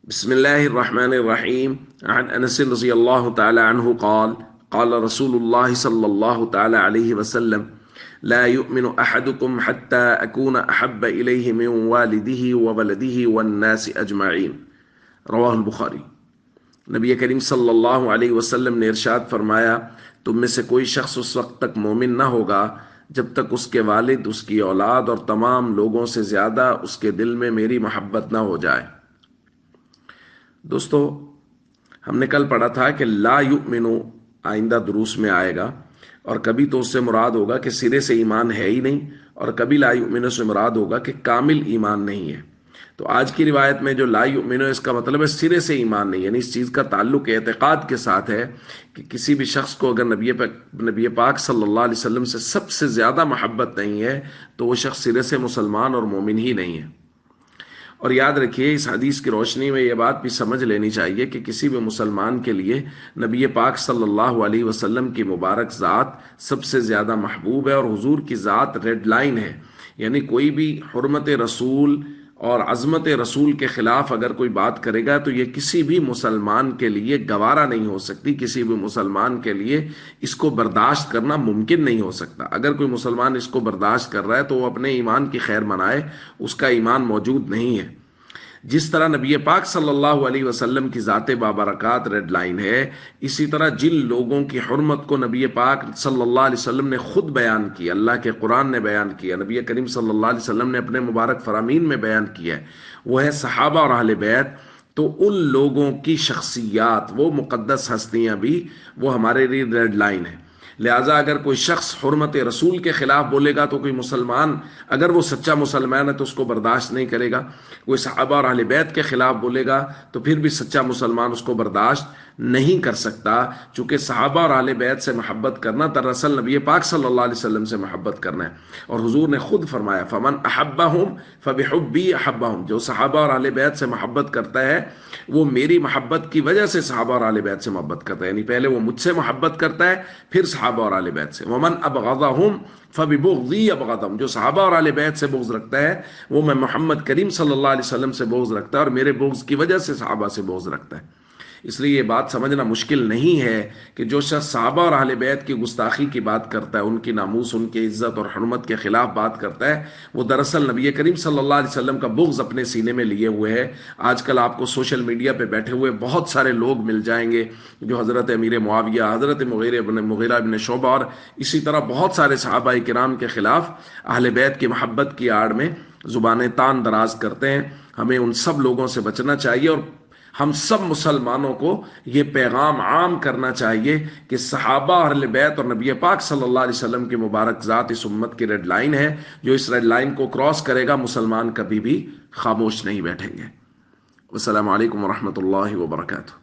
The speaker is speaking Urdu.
بسم الله الرحمن الرحيم. عن أنس رضي الله تعالى عنه قال قال رسول الله صلى الله تعالى عليه وسلم: لا يؤمن أحدكم حتى أكون أحب إليه من والده وولده والناس أجمعين. رواہ البخاری۔ نبی کریم صلی اللہ علیہ وسلم نے ارشاد فرمایا، تم میں سے کوئی شخص اس وقت تک مومن نہ ہوگا جب تک اس کے والد، اس کی اولاد اور تمام لوگوں سے زیادہ اس کے دل میں میری محبت نہ ہو جائے۔ دوستو، ہم نے کل پڑھا تھا کہ لا یؤمنو آئندہ دروس میں آئے گا، اور کبھی تو اس سے مراد ہوگا کہ سرے سے ایمان ہے ہی نہیں، اور کبھی لا یؤمنو سے مراد ہوگا کہ کامل ایمان نہیں ہے۔ تو آج کی روایت میں جو لا یؤمنو، اس کا مطلب ہے سرے سے ایمان نہیں، یعنی اس چیز کا تعلق اعتقاد کے ساتھ ہے کہ کسی بھی شخص کو اگر نبی پاک صلی اللہ علیہ وسلم سے سب سے زیادہ محبت نہیں ہے تو وہ شخص سرے سے مسلمان اور مومن ہی نہیں ہے۔ اور یاد رکھیے، اس حدیث کی روشنی میں یہ بات بھی سمجھ لینی چاہیے کہ کسی بھی مسلمان کے لیے نبی پاک صلی اللہ علیہ وسلم کی مبارک ذات سب سے زیادہ محبوب ہے، اور حضور کی ذات ریڈ لائن ہے، یعنی کوئی بھی حرمت رسول اور عظمت رسول کے خلاف اگر کوئی بات کرے گا تو یہ کسی بھی مسلمان کے لیے گوارا نہیں ہو سکتی، کسی بھی مسلمان کے لیے اس کو برداشت کرنا ممکن نہیں ہو سکتا۔ اگر کوئی مسلمان اس کو برداشت کر رہا ہے تو وہ اپنے ایمان کی خیر منائے، اس کا ایمان موجود نہیں ہے۔ جس طرح نبی پاک صلی اللہ علیہ وسلم کی ذات بابرکات ریڈ لائن ہے، اسی طرح جن لوگوں کی حرمت کو نبی پاک صلی اللہ علیہ وسلم نے خود بیان کیا، اللہ کے قرآن نے بیان کیا، نبی کریم صلی اللہ علیہ وسلم نے اپنے مبارک فرامین میں بیان کیا ہے، وہ ہے صحابہ اور اہل بیت۔ تو ان لوگوں کی شخصیات، وہ مقدس ہستیاں بھی، وہ ہمارے لیے ریڈ لائن ہے۔ لہٰذا اگر کوئی شخص حرمت رسول کے خلاف بولے گا تو کوئی مسلمان، اگر وہ سچا مسلمان ہے تو اس کو برداشت نہیں کرے گا۔ کوئی صحابہ اور اہل بیت کے خلاف بولے گا تو پھر بھی سچا مسلمان اس کو برداشت نہیں کر سکتا، چونکہ صحابہ اور اہل بیت سے محبت کرنا دراصل نبی پاک صلی اللہ علیہ وسلم سے محبت کرنا ہے۔ اور حضور نے خود فرمایا، فمن احبہم فبحبی احبہم، جو صحابہ اور اہل بیت سے محبت کرتا ہے وہ میری محبت کی وجہ سے صحابہ اور اہل بیت سے محبت کرتا ہے، یعنی پہلے وہ مجھ سے محبت کرتا ہے پھر صحابہ اور اہل بیت سے۔ ومن ابغضہم فببغضی ابغضہم، جو صحابہ اور اہل بیت سے بغض رکھتا ہے وہ میں محمد کریم صلی اللہ علیہ وسلم سے بغض رکھتا ہے، اور میرے بغض کی وجہ سے صحابہ سے بغض رکھتا ہے۔ اس لیے یہ بات سمجھنا مشکل نہیں ہے کہ جو شخص صحابہ اور اہل بیت کی گستاخی کی بات کرتا ہے، ان کی ناموس، ان کی عزت اور حرمت کے خلاف بات کرتا ہے، وہ دراصل نبی کریم صلی اللہ علیہ وسلم کا بغض اپنے سینے میں لیے ہوئے ہے۔ آج کل آپ کو سوشل میڈیا پہ بیٹھے ہوئے بہت سارے لوگ مل جائیں گے جو حضرت امیر معاویہ، حضرت مغیرہ بن شعبہ اور اسی طرح بہت سارے صحابہ کرام کے خلاف اہل بیت کی محبت کی آڑ میں زبانیں تان دراز کرتے ہیں۔ ہمیں ان سب لوگوں سے بچنا چاہیے، اور ہم سب مسلمانوں کو یہ پیغام عام کرنا چاہیے کہ صحابہ اہل بیت اور نبی پاک صلی اللہ علیہ وسلم کی مبارک ذات اس امت کی ریڈ لائن ہے۔ جو اس ریڈ لائن کو کراس کرے گا مسلمان کبھی بھی خاموش نہیں بیٹھیں گے۔ السلام علیکم ورحمۃ اللہ وبرکاتہ۔